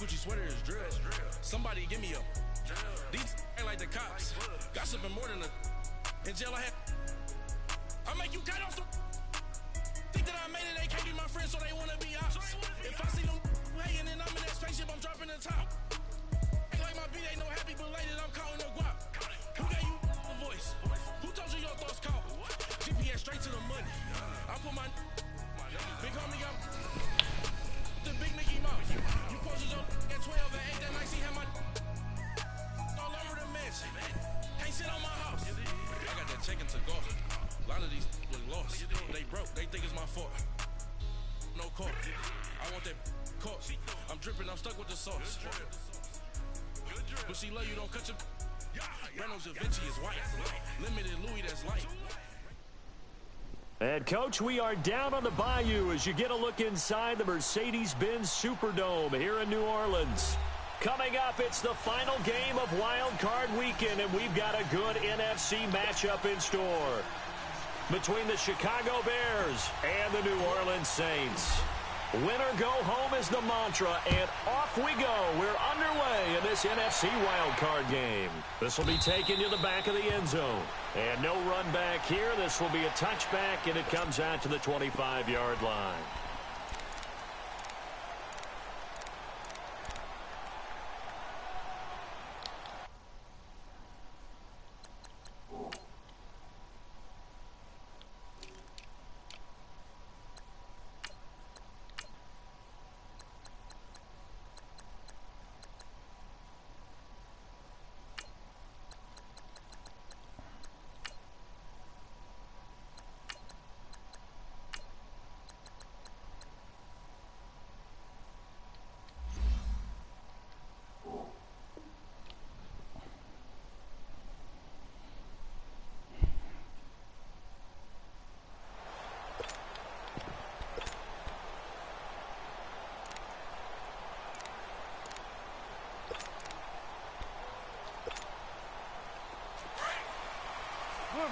coochie sweater is drill. Somebody give me a. These ain't like the cops. Gossiping more than a. In jail I make you cut off the. Think that I made it, they can't be my friends, so they wanna be ops. If I see them hating and I'm in that spaceship, I'm dropping the top. Ain't like my beat ain't no happy belated, I'm calling no guap. Who gave you a voice? Who told you your thoughts count? GPS straight to the money. I put my big homie up. The big Mickey Mouse. You posted your at 12 and 8 that night, see how my all over the mansion. Can't sit on my house. I got that check into golf. A lot of these look lost. They broke, they think it's my fault. No court. I want that court. I'm dripping, I'm stuck with the sauce. But she love you, don't cut your. Reynolds Da Vinci is white. Limited Louis, that's light. And, Coach, we are down on the bayou as you get a look inside the Mercedes-Benz Superdome here in New Orleans. Coming up, it's the final game of Wild Card Weekend, and we've got a good NFC matchup in store between the Chicago Bears and the New Orleans Saints. Winner go home is the mantra, and off we go. We're underway in this NFC wildcard game. This will be taken to the back of the end zone. And no run back here. This will be a touchback, and it comes out to the 25-yard line.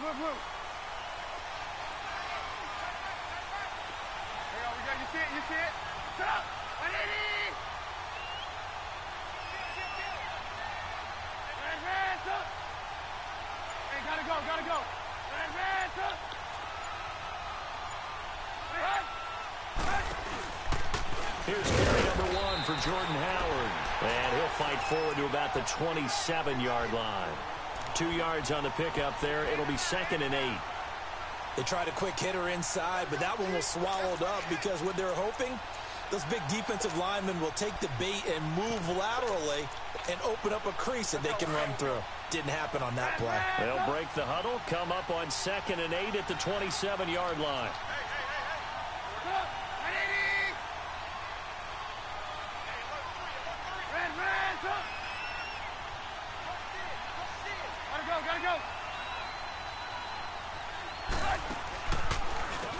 Move. Here we go. You see it? Sit up. 180. Hands up. Hey, gotta go. Hands up. Here's carry number 1 for Jordan Howard. And he'll fight forward to about the 27-yard line. 2 yards on the pickup there. It'll be 2nd and 8. They tried a quick hitter inside, but that one was swallowed up because what they're hoping, those big defensive linemen will take the bait and move laterally and open up a crease that they can run through. Didn't happen on that play. They'll break the huddle, come up on 2nd and 8 at the 27-yard line. Gotta go.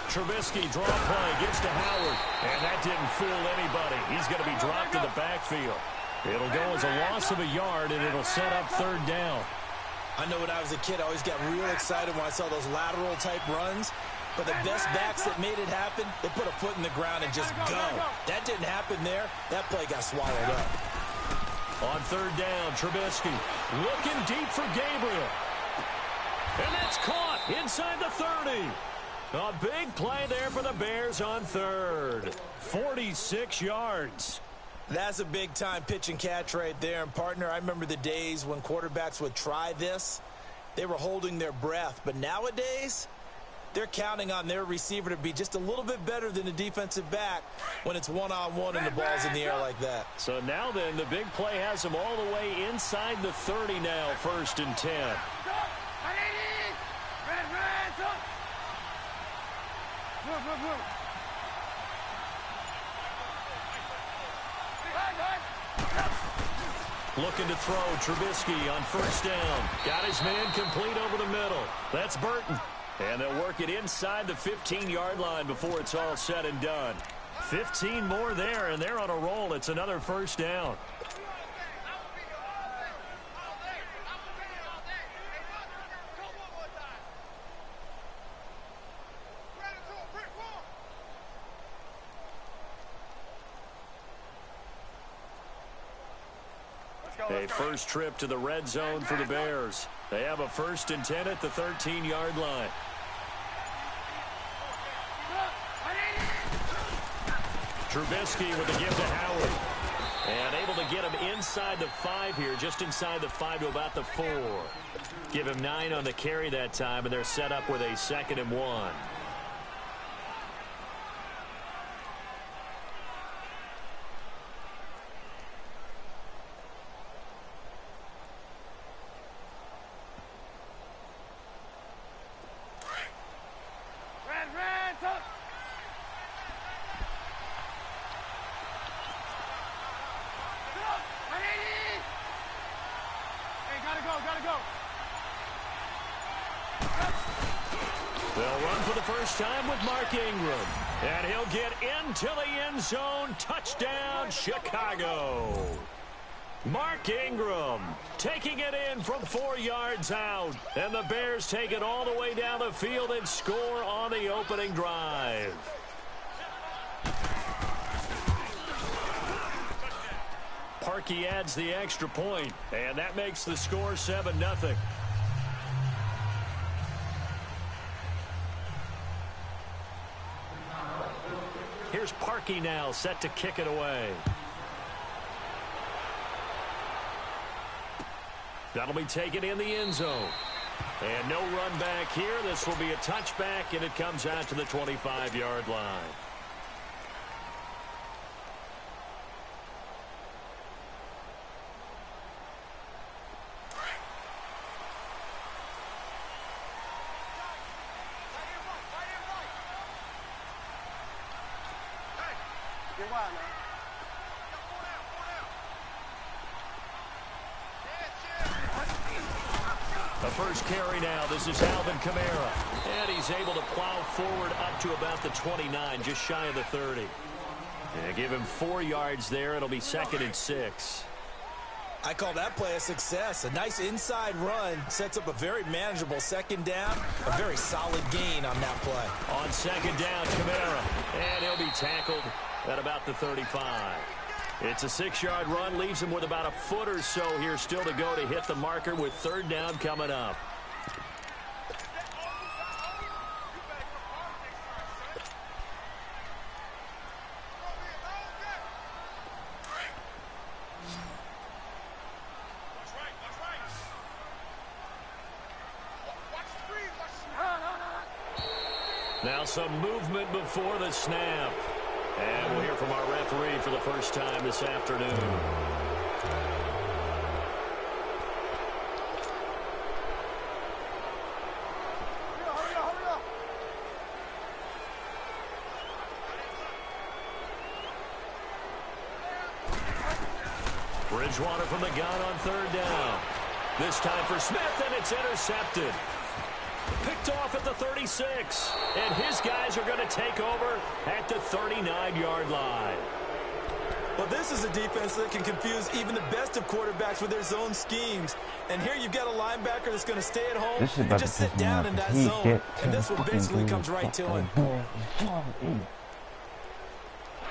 Trubisky draw play, gets to Howard, and that didn't fool anybody. He's going to be dropped in the backfield. It'll go as a loss of a yard, and it'll set up 3rd down. I know when I was a kid, I always got real excited when I saw those lateral-type runs. But the best backs that made it happen, they put a foot in the ground and just go. That didn't happen there. That play got swallowed up. On 3rd down, Trubisky looking deep for Gabriel. And that's caught inside the 30. A big play there for the Bears on 3rd. 46 yards. That's a big-time pitch and catch right there. And, partner, I remember the days when quarterbacks would try this. They were holding their breath. But nowadays, they're counting on their receiver to be just a little bit better than the defensive back when it's one-on-one and the ball's in the air like that. So now then, the big play has them all the way inside the 30 now, 1st and 10. Looking to throw, Trubisky on 1st down. Got his man complete over the middle. That's Burton. And they'll work it inside the 15-yard line before it's all said and done. 15 more there, and they're on a roll. It's another 1st down. A first trip to the red zone for the Bears. They have a 1st and 10 at the 13-yard line. Trubisky with the give to Howard. And able to get him inside the 5 here, just inside the 5 to about the 4. Give him 9 on the carry that time, and they're set up with a 2nd and 1. Time with Mark Ingram, and he'll get into the end zone. Touchdown, Chicago. Mark Ingram taking it in from 4 yards out, and the Bears take it all the way down the field and score on the opening drive. Parkey adds the extra point, and that makes the score 7-0. Here's Parkey now, set to kick it away. That'll be taken in the end zone. And no run back here. This will be a touchback, and it comes out to the 25-yard line. The first carry now. This is Alvin Kamara. And he's able to plow forward up to about the 29, just shy of the 30. And give him 4 yards there. It'll be 2nd and 6. I call that play a success. A nice inside run sets up a very manageable 2nd down. A very solid gain on that play. On 2nd down, Kamara. And he'll be tackled at about the 35. It's a 6-yard run, leaves him with about a foot or so here still to go to hit the marker with 3rd down coming up. Now some movement before the snap. And we'll hear from our referee for the first time this afternoon. Bridgewater from the gun on 3rd down. This time for Smith, and it's intercepted. Picked off at the 36, and his guys are going to take over at the 39-yard line. Well, this is a defense that can confuse even the best of quarterbacks with their zone schemes. And here you've got a linebacker that's going to stay at home and just sit down in that zone. And this one basically comes right to him.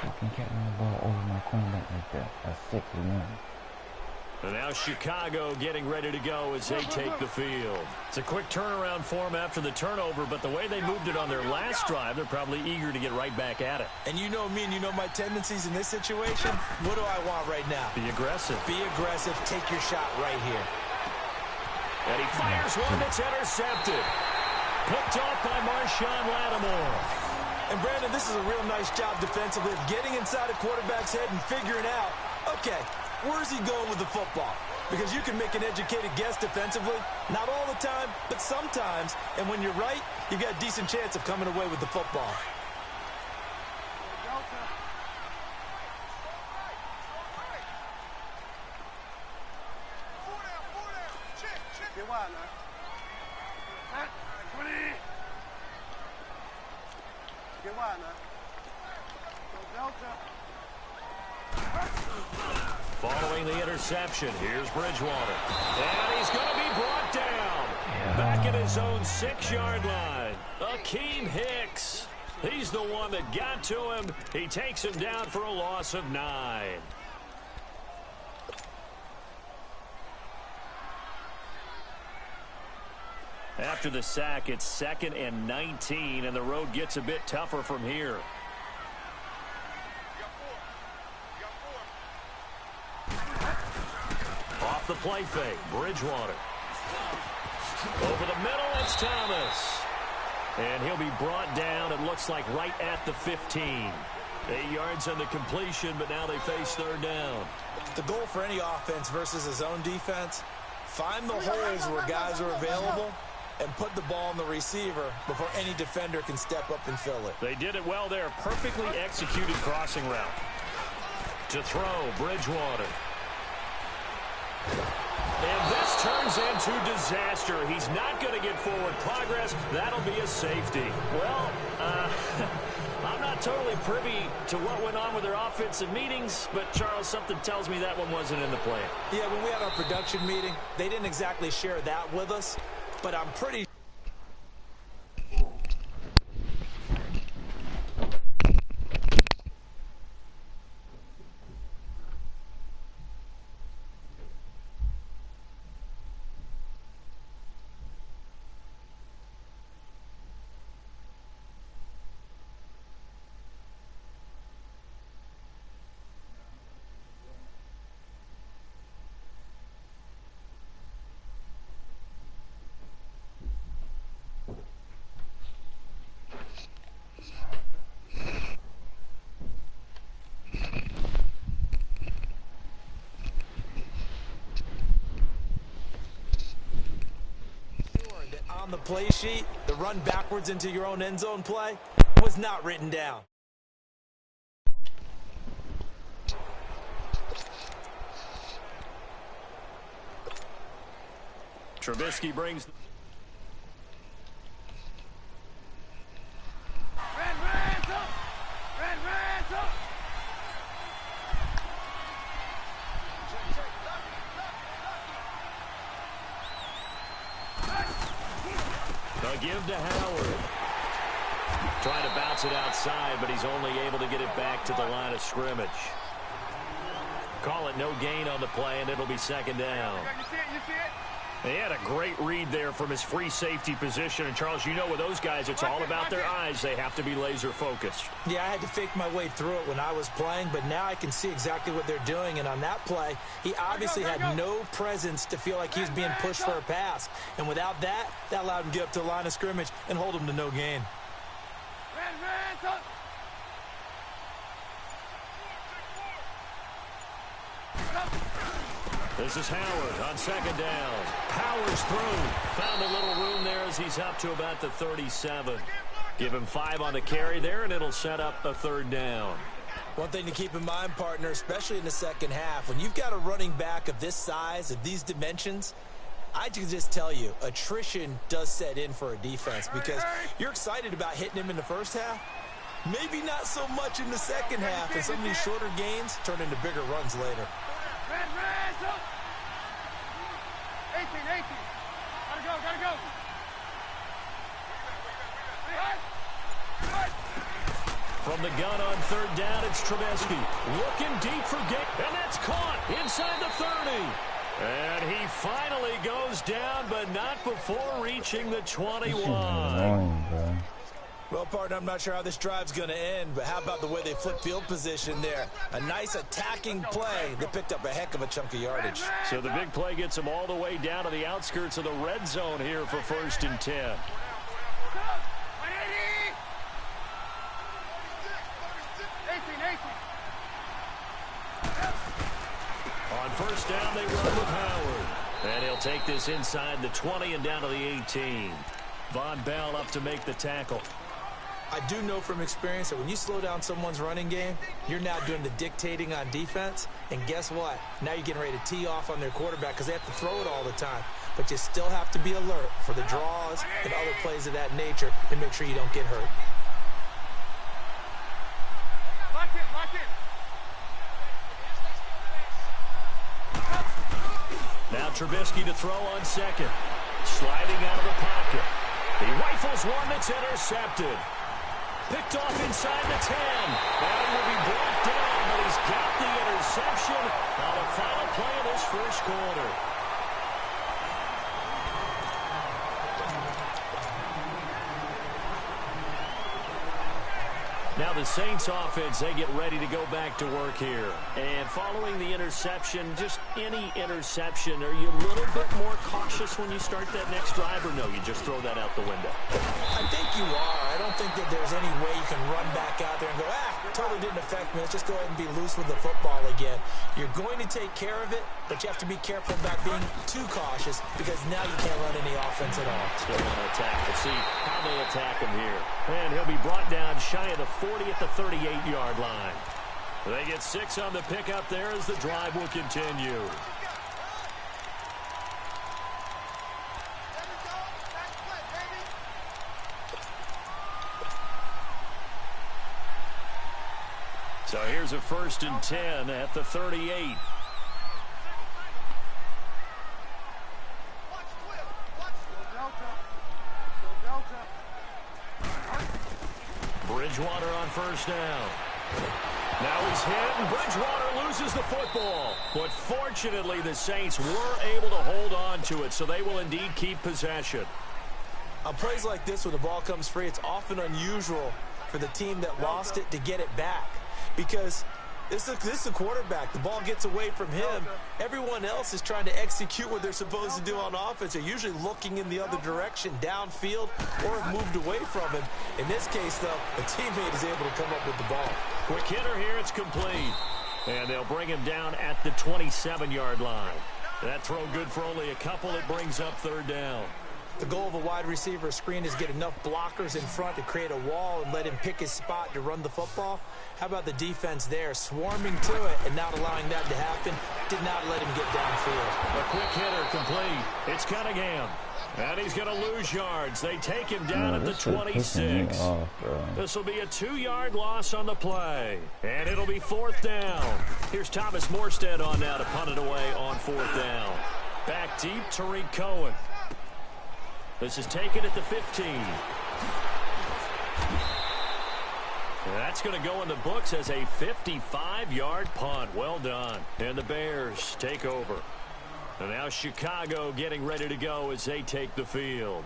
Fucking catching the ball over my cornerback like that. That's sick, man. And now Chicago getting ready to go as they take the field. It's a quick turnaround for them after the turnover, but the way they moved it on their last drive, they're probably eager to get right back at it. And you know me and you know my tendencies in this situation. What do I want right now? Be aggressive. Be aggressive. Take your shot right here. And he fires one that's intercepted. Picked off by Marshawn Lattimore. And Brandon, this is a real nice job defensively of getting inside a quarterback's head and figuring out, okay, where's he going with the football? Because you can make an educated guess defensively. Not all the time, but sometimes. And when you're right, you've got a decent chance of coming away with the football. Following the interception, here's Bridgewater. And he's going to be brought down. Back at his own 6-yard line. Akeem Hicks. He's the one that got to him. He takes him down for a loss of 9. After the sack, it's 2nd and 19, and the road gets a bit tougher from here. Off the play fake, Bridgewater. Over the middle, it's Thomas. And he'll be brought down, it looks like, right at the 15. 8 yards on the completion, but now they face 3rd down. The goal for any offense versus a zone defense, find the holes where guys are available and put the ball on the receiver before any defender can step up and fill it. They did it well there. Perfectly executed crossing route. To throw, Bridgewater. And this turns into disaster. He's not going to get forward progress. That'll be a safety. Well, I'm not totally privy to what went on with their offensive meetings, but, Charles, something tells me that one wasn't in the plan. Yeah, when we had our production meeting, they didn't exactly share that with us, but I'm pretty on the play sheet, the run backwards into your own end zone play was not written down. Trubisky brings... A give to Howard. Trying to bounce it outside, but he's only able to get it back to the line of scrimmage. Call it no gain on the play, and it'll be 2nd down. You see it? You see it? He had a great read there from his free safety position. And, Charles, you know with those guys, it's all about their eyes. They have to be laser-focused. Yeah, I had to fake my way through it when I was playing, but now I can see exactly what they're doing. And on that play, he obviously had no presence to feel like he's being pushed for a pass. And without that, that allowed him to get up to the line of scrimmage and hold him to no gain. This is Howard on 2nd down. Powers through. Found a little room there as he's up to about the 37. Give him 5 on the carry there, and it'll set up a 3rd down. One thing to keep in mind, partner, especially in the second half, when you've got a running back of this size, of these dimensions, I can just tell you, attrition does set in for a defense because you're excited about hitting him in the first half. Maybe not so much in the second half, and some of these shorter gains turn into bigger runs later. 18. Gotta go. From the gun on 3rd down, it's Trubisky. Looking deep for gain, and that's caught inside the 30. And he finally goes down, but not before reaching the 21. Well, partner, I'm not sure how this drive's going to end, but how about the way they flip field position there? A nice attacking play that picked up a heck of a chunk of yardage. So the big play gets them all the way down to the outskirts of the red zone here for 1st and 10. On 1st down, they run with Howard. And he'll take this inside the 20 and down to the 18. Von Bell up to make the tackle. I do know from experience that when you slow down someone's running game, you're now doing the dictating on defense. And guess what? Now you're getting ready to tee off on their quarterback because they have to throw it all the time. But you still have to be alert for the draws and other plays of that nature to make sure you don't get hurt. Lock in. Now Trubisky to throw on 2nd. Sliding out of the pocket. He rifles one that's intercepted. Picked off inside the 10. Now he will be brought down, but he's got the interception on the final play of this 1st quarter. Now the Saints offense, they get ready to go back to work here. And following the interception, just any interception, are you a little bit more cautious when you start that next drive, or no, you just throw that out the window? I think you are. I don't think that there's any way you can run back out there and go, totally didn't affect me. Let's just go ahead and be loose with the football again. You're going to take care of it, but you have to be careful about being too cautious because now you can't run any offense at all. Still want to attack. We'll see how they attack him here. And he'll be brought down shy of the 40 at the 38-yard line. They get 6 on the pickup there as the drive will continue. So here's a 1st and 10 at the 38. Bridgewater on 1st down. Now he's hit, and Bridgewater loses the football. But fortunately, the Saints were able to hold on to it, so they will indeed keep possession. On plays like this, when the ball comes free, it's often unusual for the team that lost it to get it back. Because this is a quarterback. The ball gets away from him. Everyone else is trying to execute what they're supposed to do on offense. They're usually looking in the other direction, downfield, or have moved away from him. In this case, though, a teammate is able to come up with the ball. Quick hitter here, it's complete. And they'll bring him down at the 27-yard line. That throw good for only a couple. It brings up 3rd down. The goal of a wide receiver screen is get enough blockers in front to create a wall and let him pick his spot to run the football. How about the defense there, swarming to it and not allowing that to happen? Did not let him get downfield. A quick hitter complete. It's Cunningham. And he's going to lose yards. They take him down at the 26. This will be a 2-yard loss on the play. And it'll be 4th down. Here's Thomas Morstead on now to punt it away on 4th down. Back deep, Tariq Cohen. This is taken at the 15. That's going to go in the books as a 55-yard punt. Well done. And the Bears take over. And now Chicago getting ready to go as they take the field.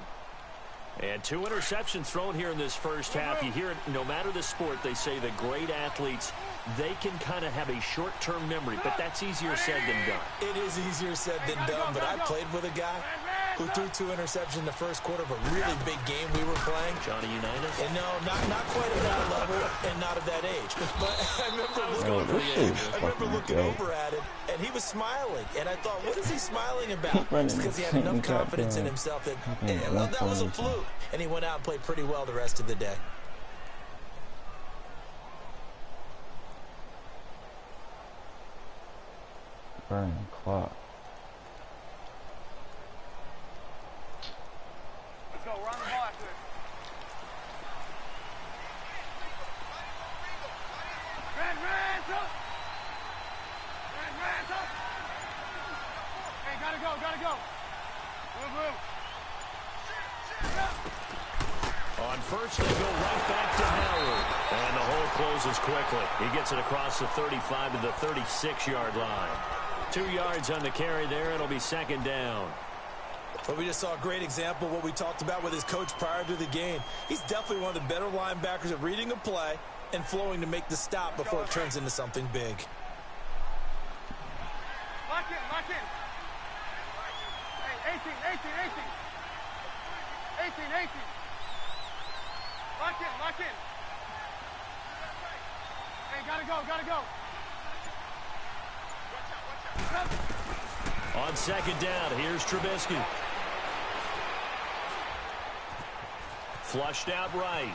And 2 interceptions thrown here in this first half. You hear it, no matter the sport, they say the great athletes, they can kind of have a short-term memory, but that's easier said than done. It is easier said than done, but I played with a guy who threw 2 interceptions in the first quarter of a really big game we were playing. Johnny Unitas? And no, not quite at that level and not at that age. But I remember looking over at him, and he was smiling. And I thought, what is he smiling about? It's because he had enough confidence in himself that, well, that was a fluke. And he went out and played pretty well the rest of the day. Burning clock. Let's go. We're on the ball after this. Ransom! Hey, gotta go. Move. On first, they go right back to Howard. And the hole closes quickly. He gets it across the 35 to the 36-yard line. 2 yards on the carry there. It'll be 2nd down. But we just saw a great example of what we talked about with his coach prior to the game. He's definitely one of the better linebackers at reading a play and flowing to make the stop before it turns into something big. Lock in. Hey, 18. 18. Lock in. Hey, gotta go. On 2nd down, here's Trubisky. Flushed out right.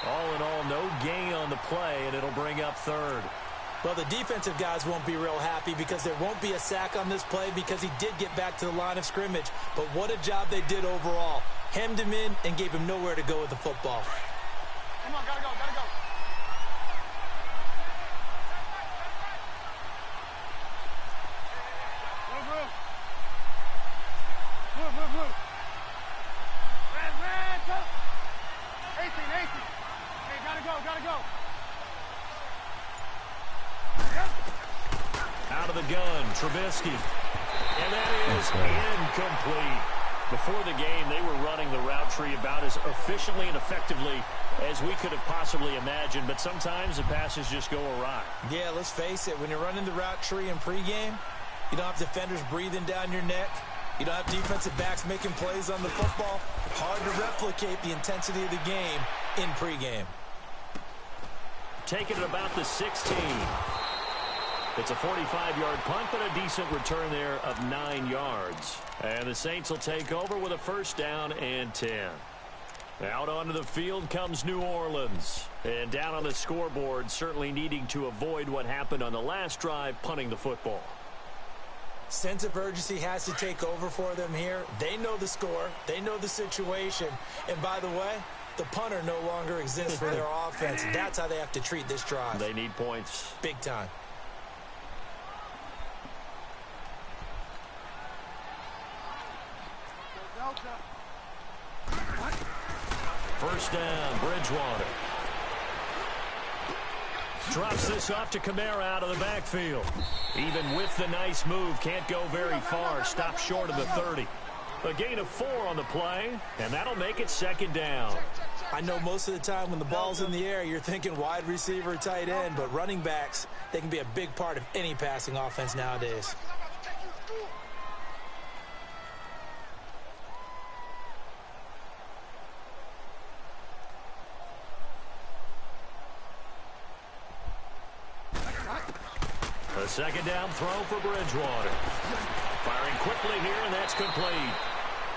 All in all, no gain on the play, and it'll bring up 3rd. Well, the defensive guys won't be real happy because there won't be a sack on this play because he did get back to the line of scrimmage. But what a job they did overall. Hemmed him in and gave him nowhere to go with the football. Come on, gotta go. Move. Ransom! 18. Hey, gotta go. Out of the gun, Trubisky. And that is incomplete. Before the game, they were running the route tree about as efficiently and effectively as we could have possibly imagined, but sometimes the passes just go awry. Yeah, let's face it, when you're running the route tree in pregame, you don't have defenders breathing down your neck. You don't have defensive backs making plays on the football. Hard to replicate the intensity of the game in pregame. Taking it about the 16. It's a 45-yard punt, but a decent return there of 9 yards. And the Saints will take over with a first down and 10. Out onto the field comes New Orleans. And down on the scoreboard, certainly needing to avoid what happened on the last drive, punting the football. Sense of urgency has to take over for them here. They know the score. They know the situation. And by the way, the punter no longer exists for their offense. That's how they have to treat this drive. They need points. Big time. First down, Bridgewater. Drops this off to Kamara out of the backfield. Even with the nice move, can't go very far. Stops short of the 30. A gain of 4 on the play, and that'll make it second down. I know most of the time when the ball's in the air, you're thinking wide receiver, tight end, but running backs, they can be a big part of any passing offense nowadays. A second down throw for Bridgewater. Firing quickly here, and that's complete.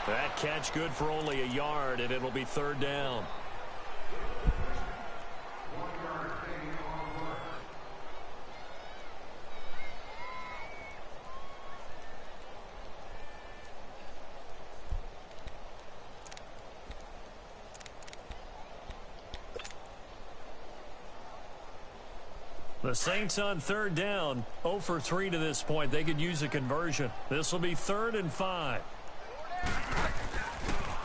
That catch good for only a yard, and it'll be third down. The Saints on third down, 0 for 3 to this point. They could use a conversion. This will be 3rd and 5.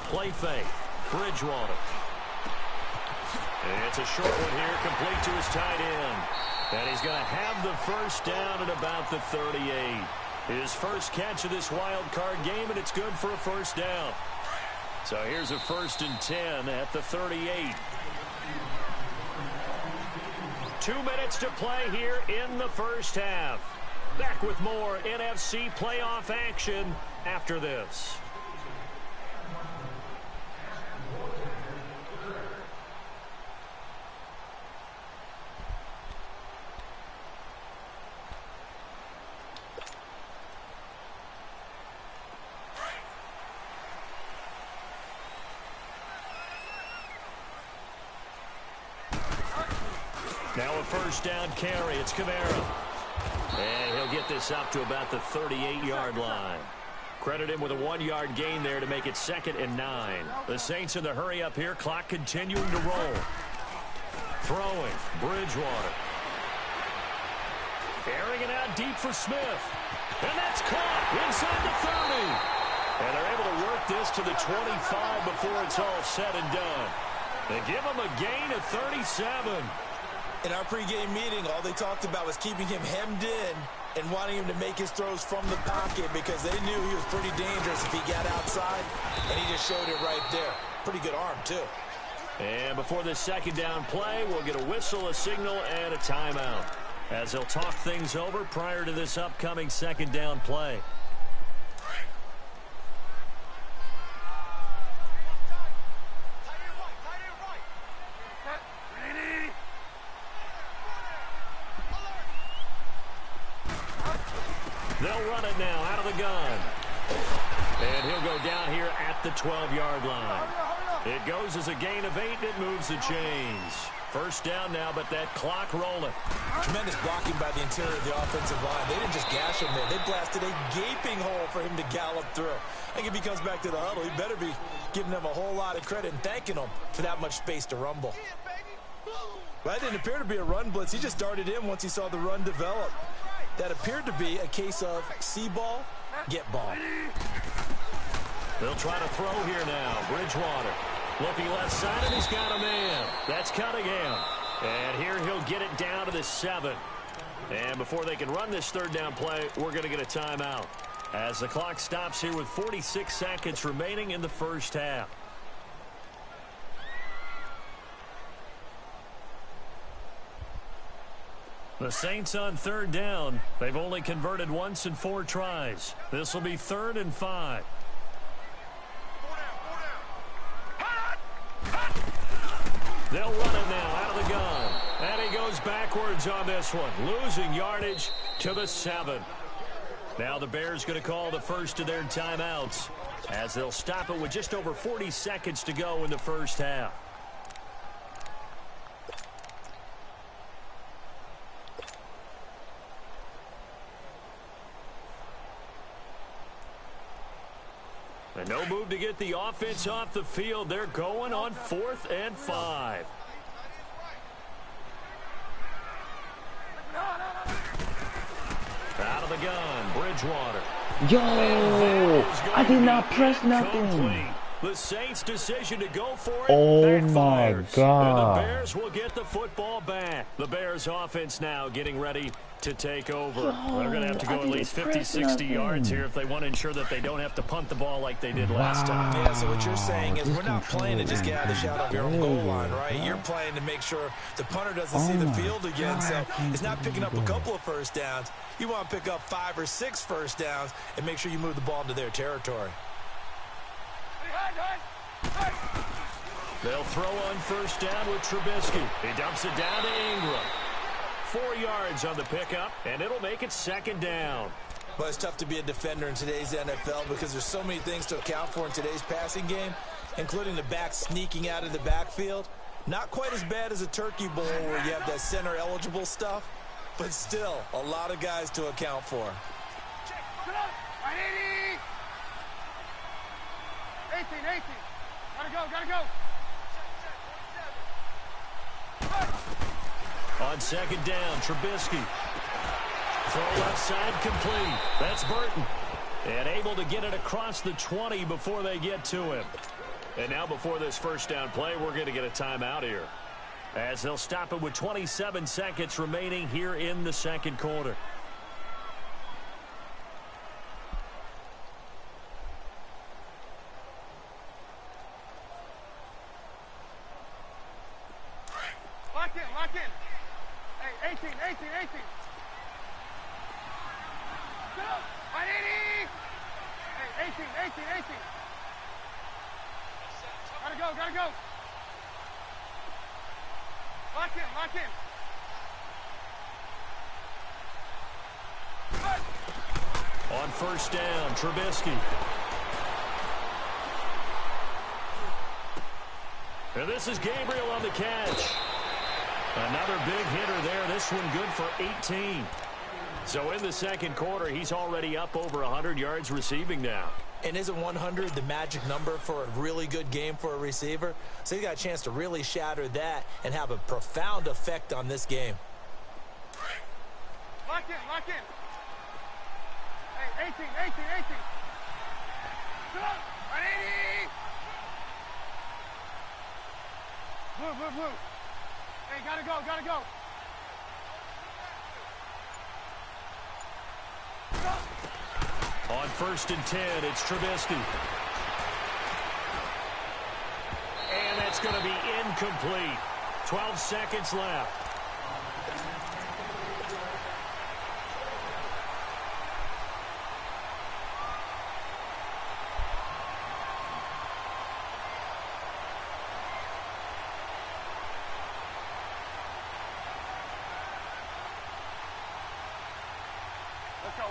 Play fake. Bridgewater. And it's a short one here, complete to his tight end. And he's going to have the first down at about the 38. His first catch of this wild card game, and it's good for a first down. So here's a 1st and 10 at the 38. 2 minutes to play here in the first half. Back with more NFC playoff action after this. Now a first down carry. It's Kamara. And he'll get this up to about the 38-yard line. Credit him with a 1-yard gain there to make it 2nd and 9. The Saints in the hurry up here. Clock continuing to roll. Throwing. Bridgewater. Airing it out deep for Smith. And that's caught inside the 30. And they're able to work this to the 25 before it's all said and done. They give him a gain of 37. In our pregame meeting, all they talked about was keeping him hemmed in and wanting him to make his throws from the pocket because they knew he was pretty dangerous if he got outside, and he just showed it right there. Pretty good arm, too. And before this second down play, we'll get a whistle, a signal, and a timeout as they'll talk things over prior to this upcoming second down play. They'll run it now out of the gun. And he'll go down here at the 12-yard line. It goes as a gain of 8. It moves the chains. First down now, but that clock rolling. Tremendous blocking by the interior of the offensive line. They didn't just gash him there. They blasted a gaping hole for him to gallop through. I think if he comes back to the huddle, he better be giving them a whole lot of credit and thanking them for that much space to rumble. Well, that didn't appear to be a run blitz. He just darted in once he saw the run develop. That appeared to be a case of see ball, get ball. They'll try to throw here now. Bridgewater looking left side, and he's got a man. That's Cunningham. And here he'll get it down to the 7. And before they can run this third down play, we're going to get a timeout. As the clock stops here with 46 seconds remaining in the first half. The Saints on third down. They've only converted once in 4 tries. This will be 3rd and 5. They'll run it now out of the gun. And he goes backwards on this one, losing yardage to the 7. Now the Bears going to call the first of their timeouts as they'll stop it with just over 40 seconds to go in the first half. And no move to get the offense off the field. They're going on 4th and 5. Out of the gun, Bridgewater. Yo, I did not press nothing. Complete. The Saints' decision to go for it Oh my backfires. God. And the Bears will get the football back. The Bears offense now getting ready to take over. They're going to have to go at least 50, 60 yards here if they want to ensure that they don't have to punt the ball like they did last time. Yeah, so what you're saying is we're not playing to just get out of the shot of your own goal line, right? You're playing to make sure the punter doesn't see the field again. So it's not picking up a couple of first downs. You want to pick up 5 or 6 first downs and make sure you move the ball into their territory. They'll throw on first down with Trubisky. He dumps it down to Ingram. 4 yards on the pickup, and it'll make it 2nd down. But it's tough to be a defender in today's NFL because there's so many things to account for in today's passing game, including the back sneaking out of the backfield. Not quite as bad as a turkey bowl where you have that center-eligible stuff, but still a lot of guys to account for. 18. Gotta go. On 2nd down, Trubisky. Throw left side complete. That's Burton. And able to get it across the 20 before they get to him. And now before this first down play, we're going to get a timeout here. As they'll stop it with 27 seconds remaining here in the 2nd quarter. Lock in. Hey, 18. Go! 180! Hey, 18. Gotta go. Lock in. On first down, Trubisky. And this is Gabriel on the catch. Another big hitter there. This one good for 18. So in the 2nd quarter, he's already up over 100 yards receiving now. And isn't 100 the magic number for a really good game for a receiver? So he's got a chance to really shatter that and have a profound effect on this game. Lock in. Hey, 18. Go! 180! Blue. Hey, gotta go. On 1st and 10, it's Trubisky. And that's going to be incomplete. 12 seconds left.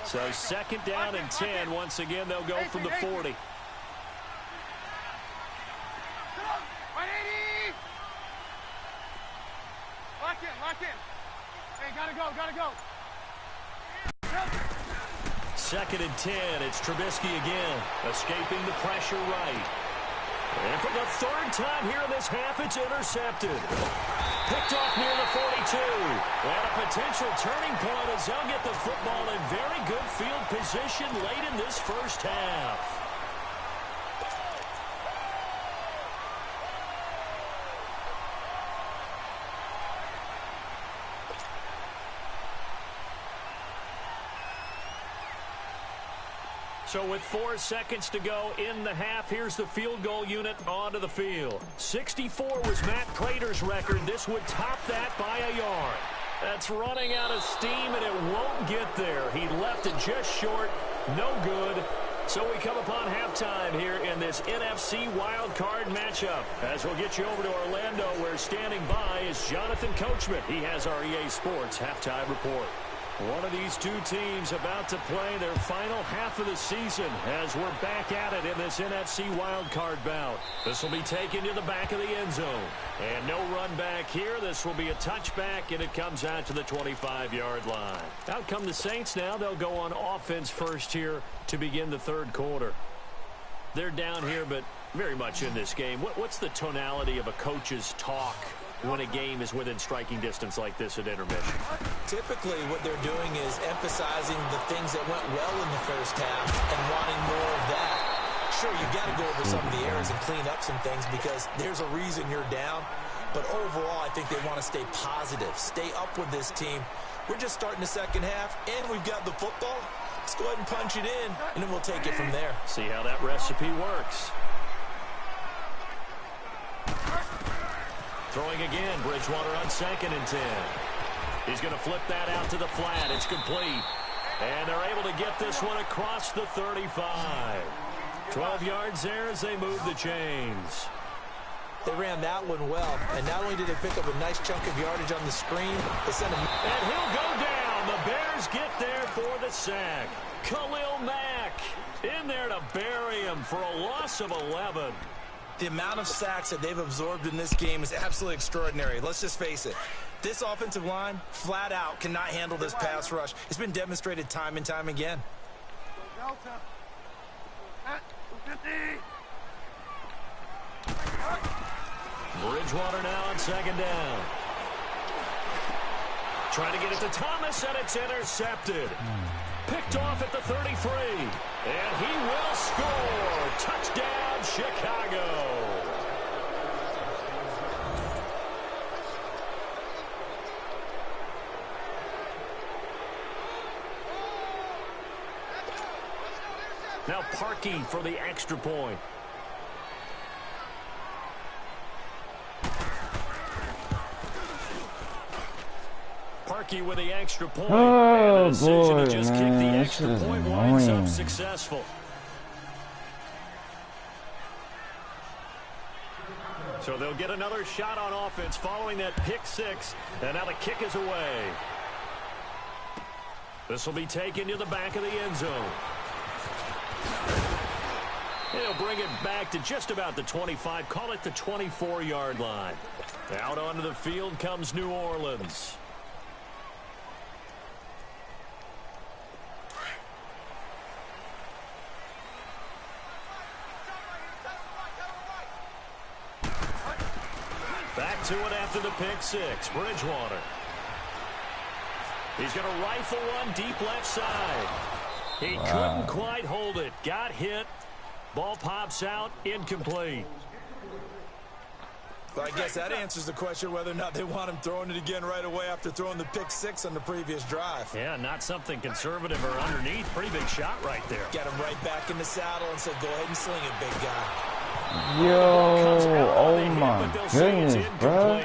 So 2nd down and 10. Once again, they'll go from the 40. 180! Lock in. Hey, gotta go. 2nd and 10. It's Trubisky again, escaping the pressure right. And for the 3rd time here in this half, it's intercepted. Picked off near the 42. And a potential turning point as they'll get the football in very good field position late in this first half. So with 4 seconds to go in the half, here's the field goal unit onto the field. 64 was Matt Prater's record. This would top that by a yard. That's running out of steam, and it won't get there. He left it just short. No good. So we come upon halftime here in this NFC wildcard matchup. As we'll get you over to Orlando, where standing by is Jonathan Coachman. He has our EA Sports halftime report. One of these two teams about to play their final half of the season as we're back at it in this NFC wildcard bout. This will be taken to the back of the end zone. And no run back here. This will be a touchback, and it comes out to the 25-yard line. Out come the Saints now. They'll go on offense first here to begin the third quarter. They're down here, but very much in this game. What's the tonality of a coach's talk when a game is within striking distance like this at intermission? Typically, what they're doing is emphasizing the things that went well in the first half and wanting more of that. Sure, you got to go over some of the errors and clean up some things because there's a reason you're down. But overall, I think they want to stay positive, stay up with this team. We're just starting the second half, and we've got the football. Let's go ahead and punch it in, and then we'll take it from there. See how that recipe works. Throwing again, Bridgewater on 2nd and 10. He's going to flip that out to the flat. It's complete. And they're able to get this one across the 35. 12 yards there as they move the chains. They ran that one well, and not only did they pick up a nice chunk of yardage on the screen, they sent him. And he'll go down. The Bears get there for the sack. Khalil Mack in there to bury him for a loss of 11. The amount of sacks that they've absorbed in this game is absolutely extraordinary. Let's just face it. This offensive line, flat out, cannot handle this pass rush. It's been demonstrated time and time again. Delta. At 250. Bridgewater now on 2nd down. Trying to get it to Thomas, and it's intercepted. Picked off at the 33. And he will score. Touchdown, Chicago. Now Parkey for the extra point. Parkey with the extra point. Oh, and the decision boy, to just man. kick the This extra is point winds up annoying. successful. So they'll get another shot on offense following that pick 6. And now the kick is away. This will be taken to the back of the end zone. He'll bring it back to just about the 25. Call it the 24-yard line. Out onto the field comes New Orleans. Back to it after the pick 6. Bridgewater. He's going to rifle one deep left side. He couldn't quite hold it. Got hit. Ball pops out. Incomplete. Well, I guess that answers the question whether or not they want him throwing it again right away after throwing the pick 6 on the previous drive. Yeah, not something conservative or underneath. Pretty big shot right there. Got him right back in the saddle and said, go ahead and sling it, big guy. Yo, oh my goodness, bro.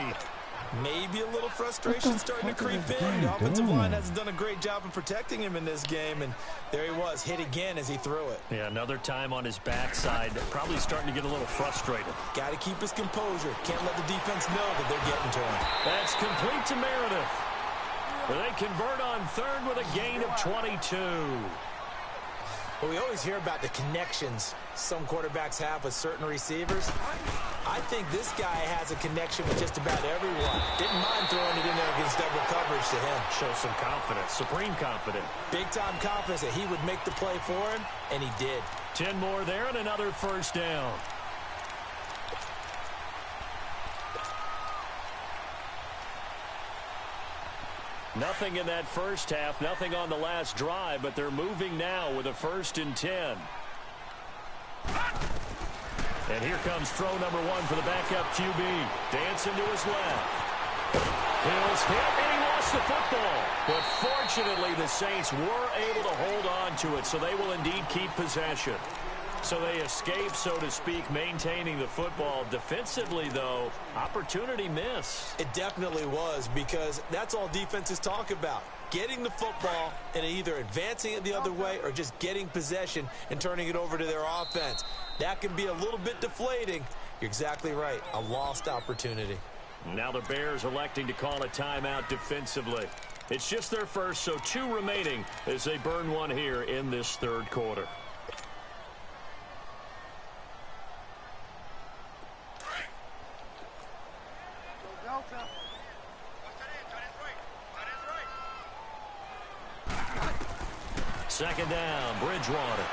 Maybe a little frustration starting to creep in. The offensive line hasn't done a great job of protecting him in this game, and there he was, hit again as he threw it. Yeah, another time on his backside. Probably starting to get a little frustrated. Got to keep his composure. Can't let the defense know that they're getting to him. That's complete to Meredith. They convert on 3rd with a gain of 22. Well, we always hear about the connections some quarterbacks have with certain receivers. I think this guy has a connection with just about everyone. Didn't mind throwing it in there against double coverage to him. Shows some confidence, supreme confidence. Big-time confidence that he would make the play for him, and he did. 10 more there and another first down. Nothing in that first half, nothing on the last drive, but they're moving now with a 1st and 10. And here comes throw number 1 for the backup QB. Dancing to his left. Hill's hit, and he lost the football. But fortunately, the Saints were able to hold on to it, so they will indeed keep possession. So they escape, so to speak, maintaining the football. Defensively, though, opportunity miss. It definitely was, because that's all defenses talk about. Getting the football and either advancing it the other way or just getting possession and turning it over to their offense. That can be a little bit deflating. You're exactly right. A lost opportunity. Now the Bears electing to call a timeout defensively. It's just their first, so 2 remaining as they burn one here in this third quarter. Second down, Bridgewater.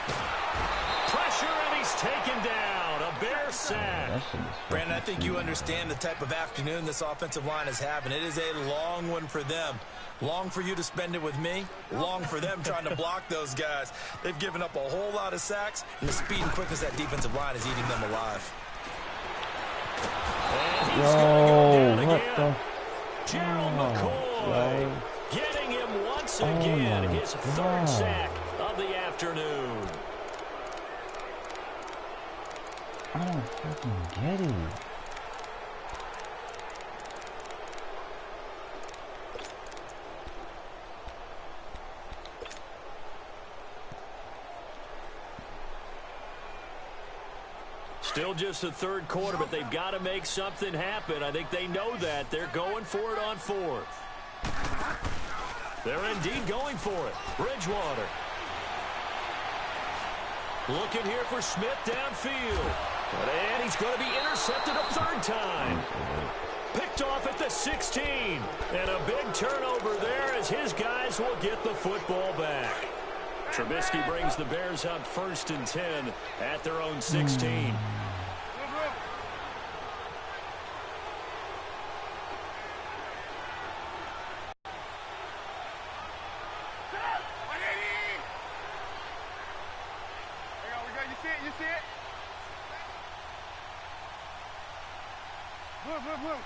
Pressure, and he's taken down. A Bear sack. Brandon, I think you understand the type of afternoon this offensive line is having. It is a long one for them. Long for you to spend it with me. Long for them trying to block those guys. They've given up a whole lot of sacks, and the speed and quickness of that defensive line is eating them alive. And he's going to go down again. Gerald McCoy getting him once again. His third sack of the afternoon. I don't fucking get it. Still just the third quarter, but they've got to make something happen. I think they know that. They're going for it on fourth. They're indeed going for it. Bridgewater. Looking here for Smith downfield. And he's going to be intercepted a third time. Picked off at the 16. And a big turnover there as his guys will get the football back. Trubisky brings the Bears up 1st and 10 at their own 16. You see it? Move.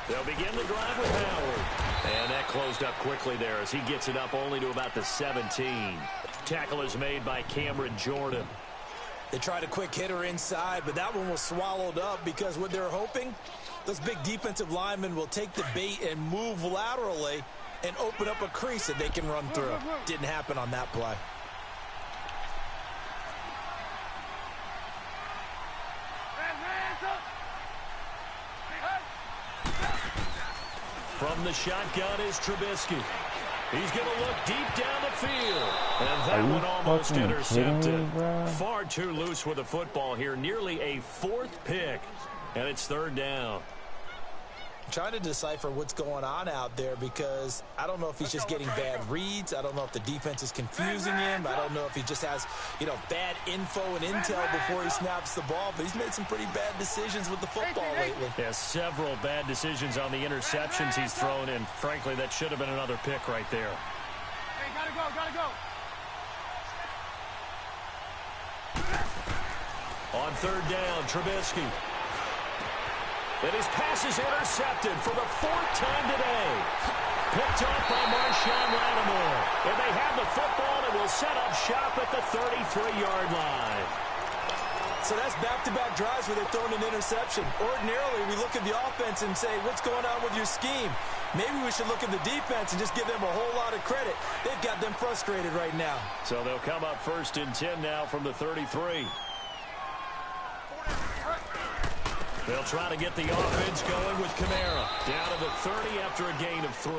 They'll begin the drive with Howard. And that closed up quickly there as he gets it up only to about the 17. Tackle is made by Cameron Jordan. They tried a quick hitter inside, but that one was swallowed up because what they're hoping, those big defensive linemen will take the bait and move laterally and open up a crease that they can run through. Didn't happen on that play. From the shotgun is Trubisky. He's going to look deep down the field. And that one almost intercepted. Far too loose with the football here. Nearly a 4th pick. And it's 3rd down. I'm trying to decipher what's going on out there because I don't know if he's just getting bad reads. I don't know if the defense is confusing him. I don't know if he just has, bad info and intel before he snaps the ball. But he's made some pretty bad decisions with the football lately. Yeah, several bad decisions on the interceptions he's thrown, and frankly, that should have been another pick right there. Hey, gotta go. On 3rd down, Trubisky. And his pass is intercepted for the 4th time today. Picked off by Marshawn Lattimore. And they have the football and will set up shop at the 33-yard line. So that's back-to-back drives where they've thrown an interception. Ordinarily, we look at the offense and say, what's going on with your scheme? Maybe we should look at the defense and just give them a whole lot of credit. They've got them frustrated right now. So they'll come up 1st and 10 now from the 33. They'll try to get the offense going with Kamara. Down to the 30 after a gain of 3.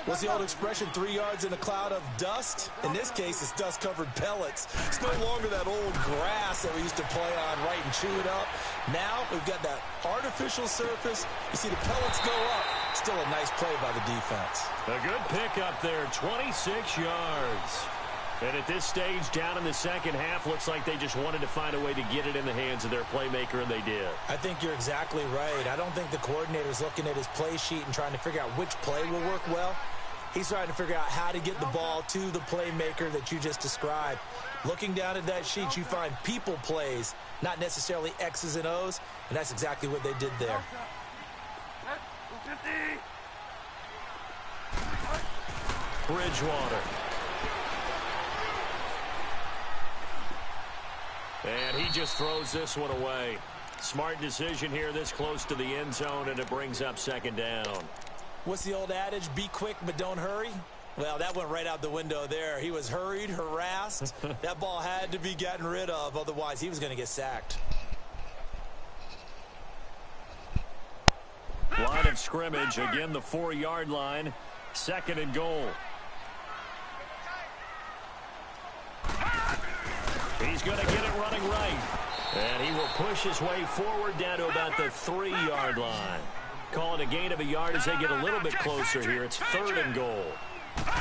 What's the old expression, 3 yards in a cloud of dust? In this case, it's dust-covered pellets. It's no longer that old grass that we used to play on, right, and chew it up. Now we've got that artificial surface. You see the pellets go up. Still a nice play by the defense. A good pick up there, 26 yards. And at this stage, down in the second half, looks like they just wanted to find a way to get it in the hands of their playmaker, and they did. I think you're exactly right. I don't think the coordinator's looking at his play sheet and trying to figure out which play will work well. He's trying to figure out how to get the ball to the playmaker that you just described. Looking down at that sheet, you find people plays, not necessarily X's and O's, and that's exactly what they did there. Bridgewater. And he just throws this one away. Smart decision here this close to the end zone, and it brings up second down. What's the old adage? Be quick, but don't hurry. Well, that went right out the window there. He was hurried, harassed. That ball had to be gotten rid of. Otherwise, he was going to get sacked. Line of scrimmage. Again, the 4-yard line. Second and goal. He's going to get it running right. And he will push his way forward down to about the 3-yard line. Call it a gain of a yard as they get a little bit closer here. It's third and goal.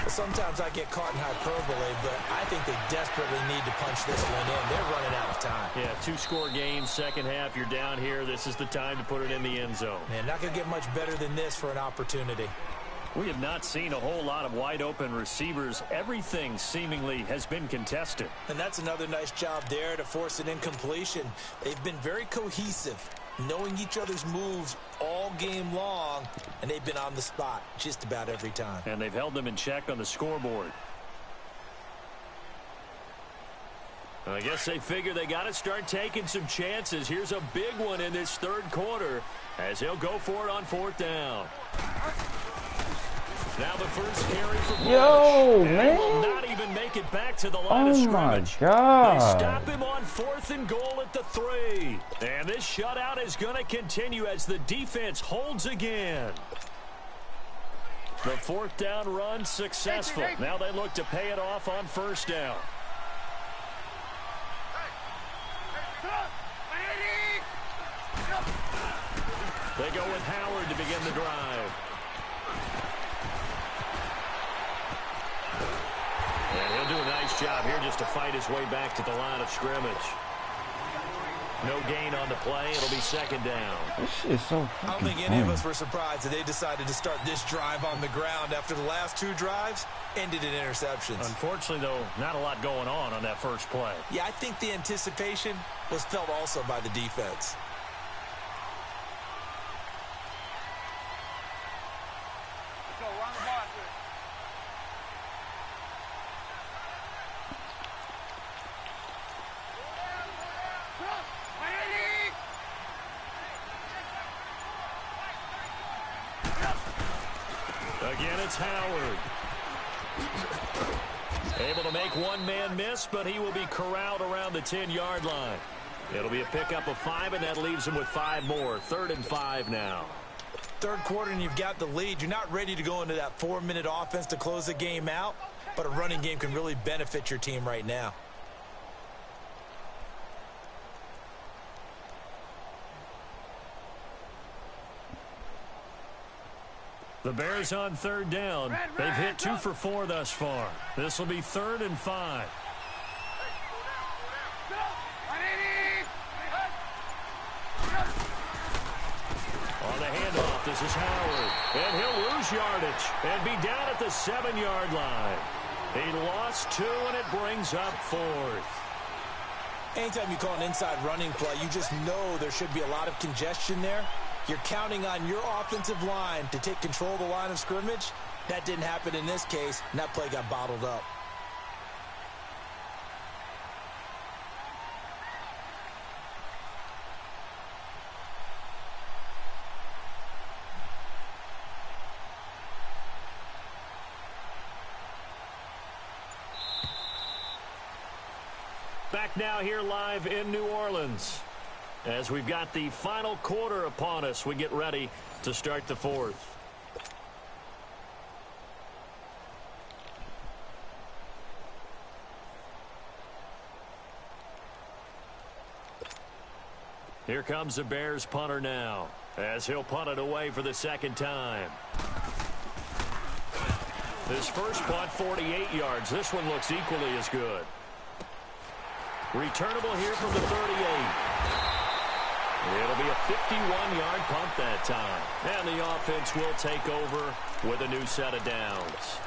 Sometimes I get caught in hyperbole, but I think they desperately need to punch this one in. They're running out of time. Yeah, 2-score game, second half. You're down here. This is the time to put it in the end zone. Man, not going to get much better than this for an opportunity. We have not seen a whole lot of wide-open receivers. Everything seemingly has been contested. And that's another nice job there to force an incompletion. They've been very cohesive, knowing each other's moves all game long, and they've been on the spot just about every time. And they've held them in check on the scoreboard. I guess they figure they got to start taking some chances. Here's a big one in this third quarter as he'll go for it on fourth down. Now the first carry for Bush. Yo, and man. Will not even make it back to the line of scrimmage. Oh, my God. They stop him on fourth and goal at the 3. And this shutout is going to continue as the defense holds again. The fourth down run successful. Now they look to pay it off on first down. They go with Howard to begin the drive. And he'll do a nice job here just to fight his way back to the line of scrimmage. No gain on the play. It'll be second down. This shit is so fucking I don't think any of us were surprised that they decided to start this drive on the ground after the last 2 drives ended in interceptions. Unfortunately, though, not a lot going on that first play. Yeah, I think the anticipation was felt also by the defense. Again, it's Howard. Able to make one man miss, but he will be corralled around the 10-yard line. It'll be a pickup of 5, and that leaves him with 5 more. 3rd and 5 now. Third quarter, and you've got the lead. You're not ready to go into that 4-minute offense to close the game out, but a running game can really benefit your team right now. The Bears on third down. They've hit 2 for 4 thus far. This will be 3rd and 5. On the handoff, this is Howard. And he'll lose yardage and be down at the 7-yard line. He lost 2, and it brings up 4th. Anytime you call an inside running play, you just know there should be a lot of congestion there. You're counting on your offensive line to take control of the line of scrimmage. That didn't happen in this case, and that play got bottled up. Back now here live in New Orleans. As we've got the final quarter upon us, we get ready to start the 4th. Here comes the Bears punter now, as he'll punt it away for the 2nd time. This first punt, 48 yards. This one looks equally as good. Returnable here from the 38. It'll be a 51-yard punt that time. And the offense will take over with a new set of downs.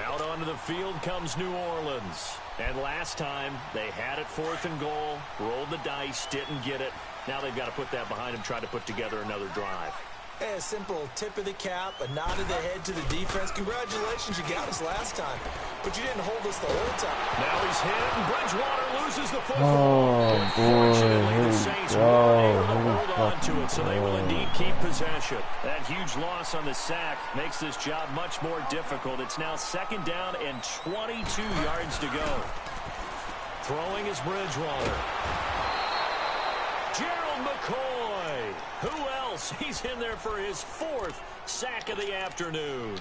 Out onto the field comes New Orleans. And last time, they had it 4th and goal, rolled the dice, didn't get it. Now they've got to put that behind them, try to put together another drive. Hey, a simple tip of the cap, a nod of the head to the defense. Congratulations, you got us last time, but you didn't hold us the whole time. Now he's hit, and Bridgewater loses the football. Oh, Unfortunately, the Saints were able to hold on fucking to it, so they will indeed keep possession. That huge loss on the sack makes this job much more difficult. It's now 2nd down and 22 yards to go. Throwing is Bridgewater. Gerald McCoy. Who else? He's in there for his 4th sack of the afternoon.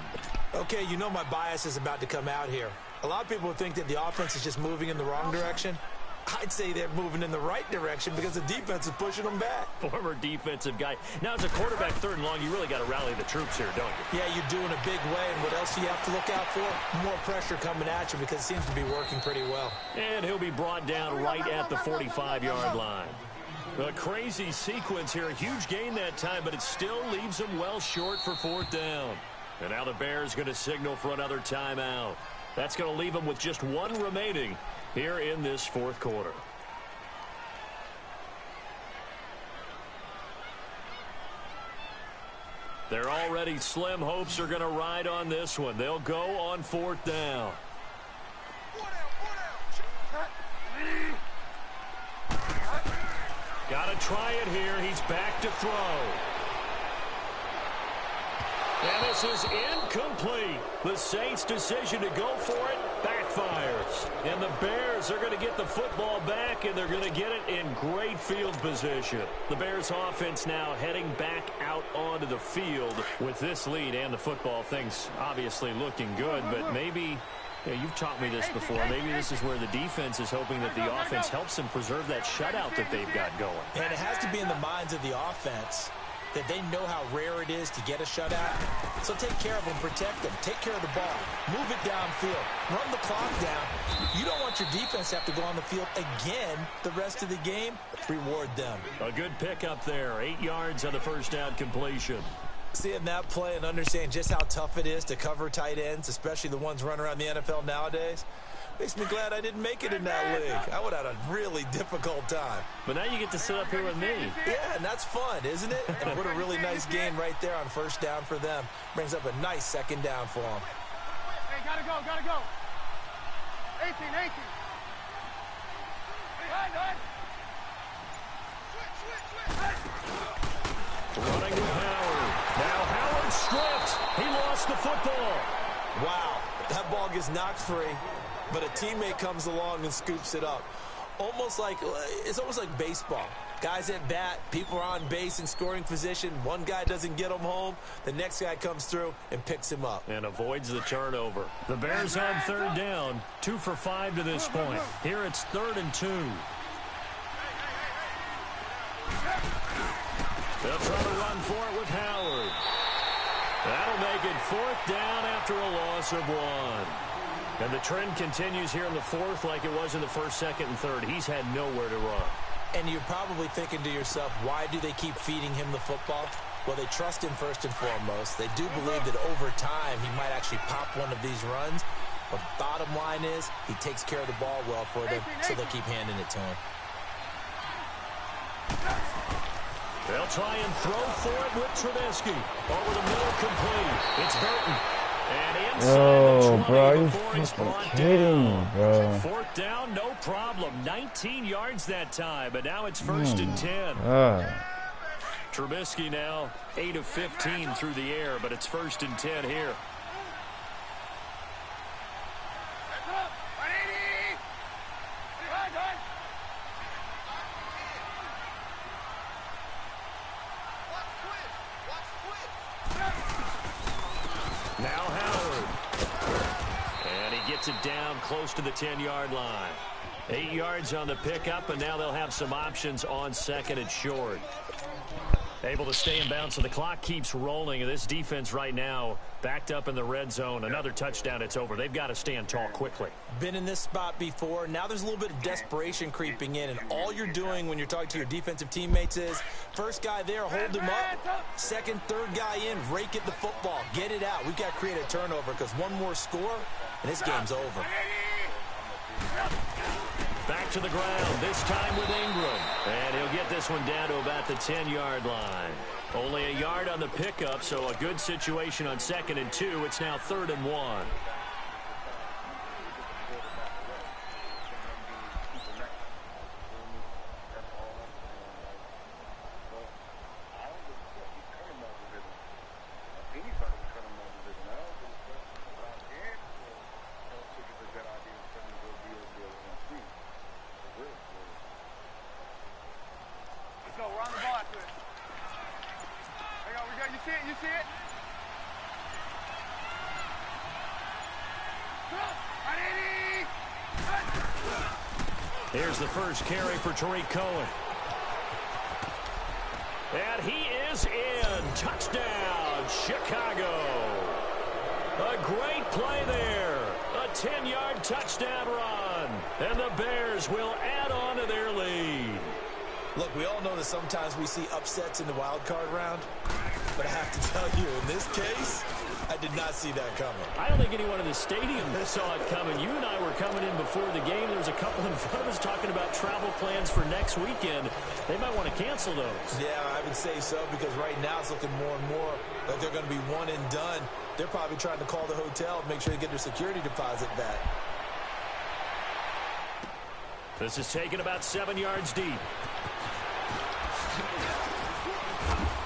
Okay, you know my bias is about to come out here. A lot of people think that the offense is just moving in the wrong direction. I'd say they're moving in the right direction because the defense is pushing them back. Former defensive guy. Now, as a quarterback 3rd and long, you really got to rally the troops here, don't you? Yeah, you're doing a big way, and what else do you have to look out for? More pressure coming at you because it seems to be working pretty well. And he'll be brought down right at the 45-yard line. A crazy sequence here. A huge gain that time, but it still leaves them well short for 4th down. And now the Bears going to signal for another timeout. That's going to leave them with just 1 remaining here in this 4th quarter. Their already slim hopes are going to ride on this one. They'll go on 4th down. Got to try it here. He's back to throw. And this is incomplete. The Saints' decision to go for it backfires. And the Bears are going to get the football back, and they're going to get it in great field position. The Bears' offense now heading back out onto the field with this lead and the football. Things obviously looking good, but maybe... Yeah, you've taught me this before. Maybe this is where the defense is hoping that the offense helps them preserve that shutout that they've got going. And it has to be in the minds of the offense that they know how rare it is to get a shutout. So take care of them, protect them, take care of the ball, move it downfield, run the clock down. You don't want your defense to have to go on the field again the rest of the game. Reward them. A good pickup there. 8 yards on the 1st down completion. Seeing that play and understanding just how tough it is to cover tight ends, especially the ones running around the NFL nowadays, makes me glad I didn't make it in that league. I would have had a really difficult time. But now you get to sit up here with me. Yeah, and that's fun, isn't it? And what a really nice game right there on 1st down for them. Brings up a nice 2nd down for them. Hey, gotta go, gotta go. 18. Hey, Running with Howard. Now Howard stripped. He lost the football. Wow, that ball gets knocked free, but a teammate comes along and scoops it up. It's almost like baseball. Guys at bat, people are on base in scoring position. One guy doesn't get him home. The next guy comes through and picks him up. And avoids the turnover. The Bears on 3rd down. 2 for 5 to this point. Here it's 3rd and 2. They'll try to run for it with Howard. That'll make it 4th down after a loss of 1. And the trend continues here in the 4th like it was in the 1st, 2nd, and 3rd. He's had nowhere to run. And you're probably thinking to yourself, why do they keep feeding him the football? Well, they trust him first and foremost. They do believe that over time he might actually pop one of these runs. But bottom line is he takes care of the ball well for them, so they'll keep handing it to him. They'll try and throw for it with Trubisky. Over the middle, complete. It's Burton. And inside the 20 before he's brought down. Bro. 4th down, no problem. 19 yards that time, but now it's 1st and 10. Trubisky now 8 of 15 through the air, but it's 1st and 10 here. Now Howard. And he gets it down close to the 10-yard line. 8 yards on the pickup, and now they'll have some options on 2nd and short. Able to stay in bounds, so the clock keeps rolling. And this defense right now backed up in the red zone. Another touchdown, it's over. They've got to stand tall quickly. Been in this spot before. Now there's a little bit of desperation creeping in, and all you're doing when you're talking to your defensive teammates is first guy there, hold him up. Second, third guy in, rake at the football. Get it out. We've got to create a turnover because one more score, and this game's over. Back to the ground, this time with Ingram. And he'll get this one down to about the 10-yard line. Only a yard on the pickup, so a good situation on 2nd and 2. It's now 3rd and 1. Here's the first carry for Tariq Cohen. And he is in. Touchdown, Chicago. A great play there. A 10-yard touchdown run. And the Bears will add on to their lead. Look, we all know that sometimes we see upsets in the wild card round. But I have to tell you, in this case, I did not see that coming. I don't think anyone in the stadium saw it coming. You and I were coming in before the game. There was a couple in front of us talking about travel plans for next weekend. They might want to cancel those. Yeah, I would say so, because right now it's looking more and more like they're going to be one and done. They're probably trying to call the hotel and make sure they get their security deposit back. This is taken about 7 yards deep.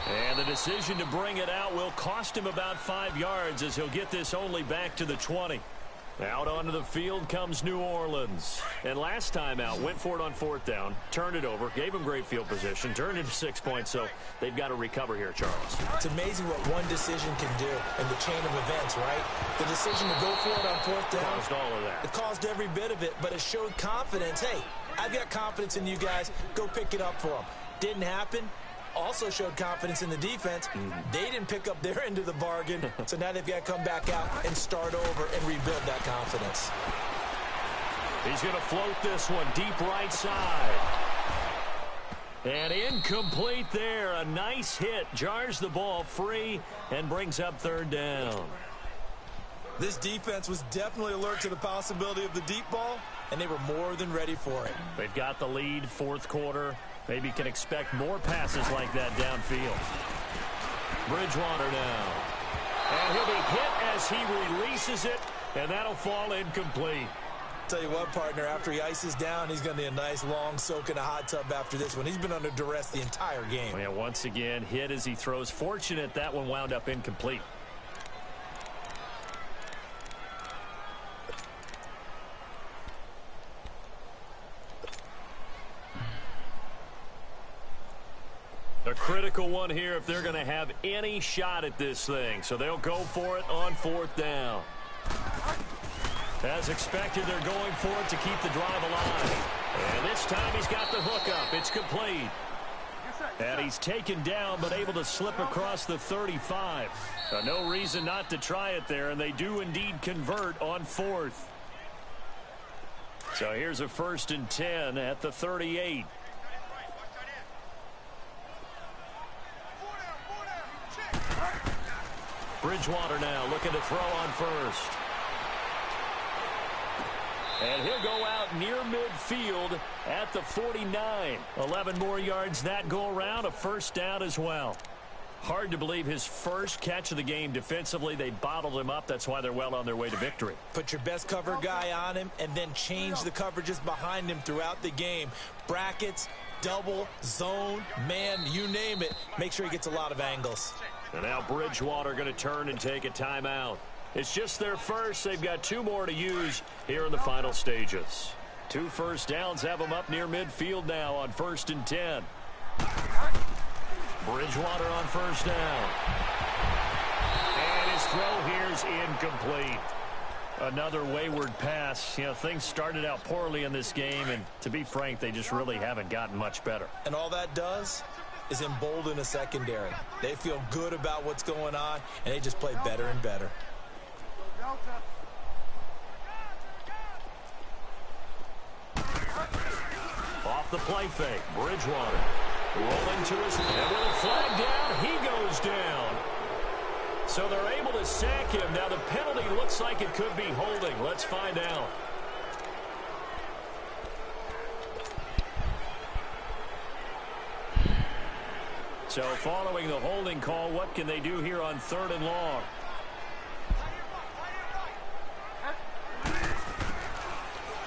And the decision to bring it out will cost him about 5 yards as he'll get this only back to the 20. Out onto the field comes New Orleans. And last time out, went for it on 4th down, turned it over, gave him great field position, turned it to 6 points, so they've got to recover here, Charles. It's amazing what one decision can do in the chain of events, right? The decision to go for it on 4th down. Caused all of that. It caused every bit of it, but it showed confidence. Hey, I've got confidence in you guys. Go pick it up for them. Didn't happen. Also showed confidence in the defense. They didn't pick up their end of the bargain, so now they've got to come back out and start over and rebuild that confidence. He's going to float this one deep right side. And incomplete there. A nice hit. Jars the ball free and brings up 3rd down. This defense was definitely alert to the possibility of the deep ball, and they were more than ready for it. They've got the lead, 4th quarter. Maybe can expect more passes like that downfield. Bridgewater now. And he'll be hit as he releases it, and that'll fall incomplete. Tell you what, partner, after he ices down, he's going to need a nice long soak in a hot tub after this one. He's been under duress the entire game. Yeah, once again, hit as he throws. Fortunate that one wound up incomplete. A critical one here if they're going to have any shot at this thing. So they'll go for it on 4th down. As expected, they're going for it to keep the drive alive. And this time he's got the hook up. It's complete. And he's taken down but able to slip across the 35. No reason not to try it there, and they do indeed convert on 4th. So here's a 1st and 10 at the 38. Bridgewater now looking to throw on 1st. And he'll go out near midfield at the 49. 11 more yards that go around, a 1st down as well. Hard to believe his first catch of the game defensively. They bottled him up. That's why they're well on their way to victory. Put your best cover guy on him and then change the coverages behind him throughout the game. Brackets, double, zone, man, you name it. Make sure he gets a lot of angles. And now Bridgewater going to turn and take a timeout. It's just their first. They've got 2 more to use here in the final stages. 2 first downs have them up near midfield now on 1st and 10. Bridgewater on 1st down. And his throw here's incomplete. Another wayward pass. You know, things started out poorly in this game, and to be frank, they just really haven't gotten much better. And all that does, is embolden a secondary. They feel good about what's going on, and they just play better and better. Off the play fake, Bridgewater rolling to his feet. And with a flag down, he goes down. So they're able to sack him. Now the penalty looks like it could be holding. Let's find out. So following the holding call, what can they do here on 3rd and long?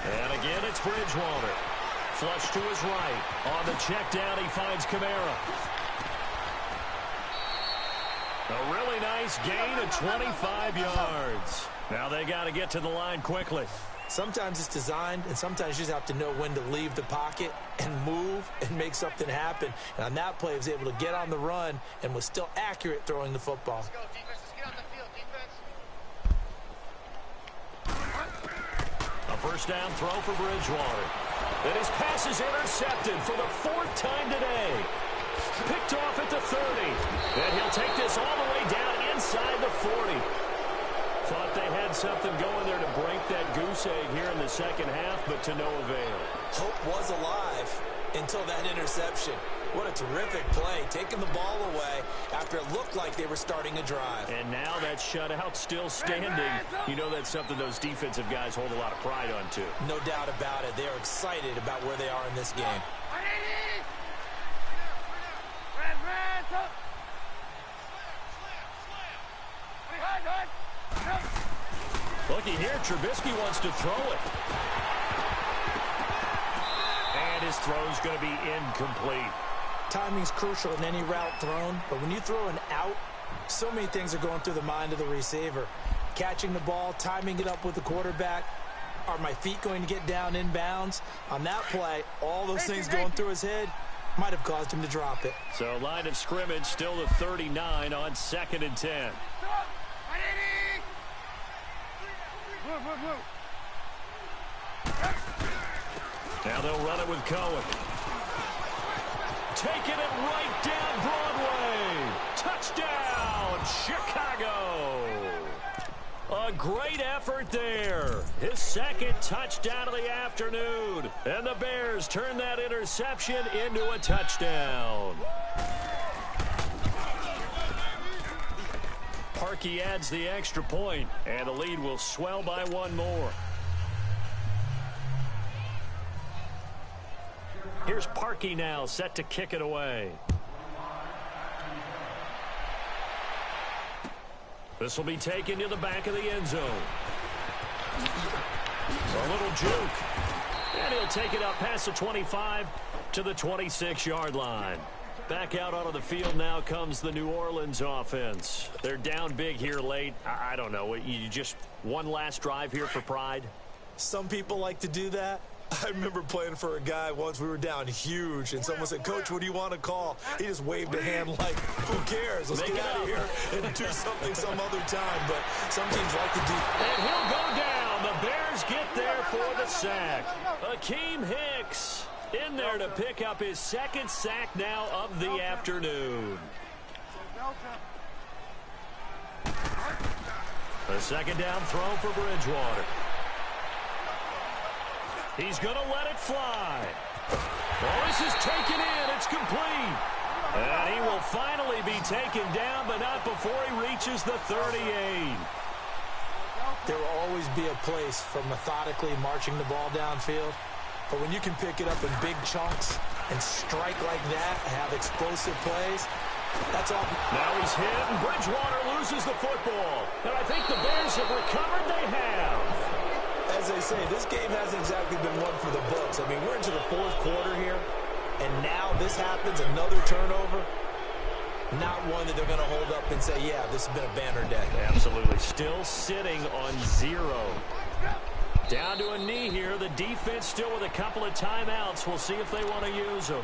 And again, it's Bridgewater. Flush to his right. On the check down, he finds Kamara. A really nice gain of 25 yards. Now they got to get to the line quickly. Sometimes it's designed, and sometimes you just have to know when to leave the pocket and move and make something happen. And on that play, he was able to get on the run and was still accurate throwing the football. Let's go, defense. Let's get on the field, defense. A first down throw for Bridgewater. And his pass is intercepted for the 4th time today. Picked off at the 30. And he'll take this all the way down inside the 40. Thought they had something going there to break that goose egg here in the second half, but to no avail. Hope was alive until that interception. What a terrific play, taking the ball away after it looked like they were starting a drive. And now that shutout still standing. You know that's something those defensive guys hold a lot of pride on, too. No doubt about it. They are excited about where they are in this game. Looky here, Trubisky wants to throw it. And his throw's going to be incomplete. Timing's crucial in any route thrown, but when you throw an out, so many things are going through the mind of the receiver. Catching the ball, timing it up with the quarterback. Are my feet going to get down in bounds? On that play, all those things going through his head might have caused him to drop it. So line of scrimmage still the 39 on 2nd and 10. Now they'll run it with Cohen. Taking it right down Broadway. Touchdown, Chicago. A great effort there. His 2nd touchdown of the afternoon. And the Bears turn that interception into a touchdown. Parkey adds the extra point, and the lead will swell by 1 more. Here's Parkey now, set to kick it away. This will be taken to the back of the end zone. A little juke. And he'll take it up past the 25 to the 26-yard line. Back out onto the field now comes the New Orleans offense. They're down big here late. I don't know. You just one last drive here for pride? Some people like to do that. I remember playing for a guy once. We were down huge, and someone said, "Coach, what do you want to call?" He just waved a hand like, "Who cares? Let's get out of here and do something some other time." But some teams like to do. And he'll go down. The Bears get there for the sack. Akeem Hicks in there to pick up his 2nd sack now of the afternoon. The 2nd down throw for Bridgewater. He's going to let it fly. Oh, this is taken in. It's complete. And he will finally be taken down, but not before he reaches the 38. There will always be a place for methodically marching the ball downfield. But when you can pick it up in big chunks and strike like that, have explosive plays, that's all. Now he's hit, and Bridgewater loses the football. And I think the Bears have recovered. They have. As they say, this game hasn't exactly been one for the books. I mean, we're into the 4th quarter here, and now this happens, another turnover. Not one that they're going to hold up and say, yeah, this has been a banner day. Absolutely. Still sitting on 0. Down to a knee here. The defense still with a couple of timeouts. We'll see if they want to use them.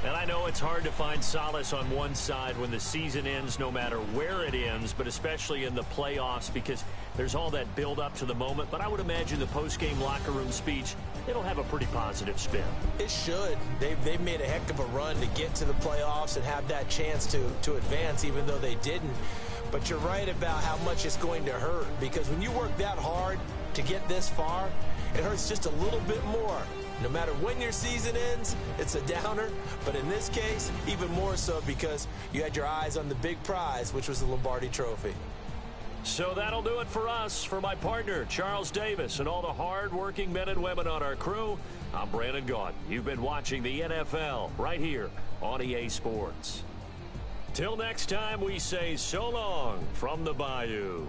And I know it's hard to find solace on one side when the season ends, no matter where it ends, but especially in the playoffs because there's all that build up to the moment. But I would imagine the post-game locker room speech, it'll have a pretty positive spin. It should. They've made a heck of a run to get to the playoffs and have that chance to advance, even though they didn't. But you're right about how much it's going to hurt, because when you work that hard to get this far, it hurts just a little bit more. No matter when your season ends, it's a downer. But in this case, even more so because you had your eyes on the big prize, which was the Lombardi Trophy. So that'll do it for us. For my partner, Charles Davis, and all the hard-working men and women on our crew, I'm Brandon Gaudin. You've been watching the NFL right here on EA Sports. Till next time, we say so long from the Bayou.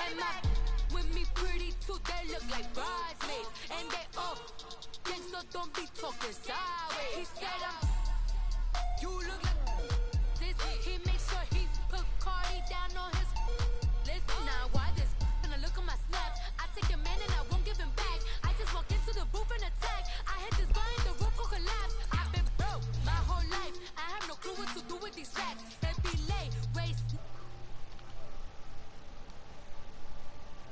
And my with me pretty too, they look like bridesmaids. And they all gang, so don't be talking sideways. He said, you look like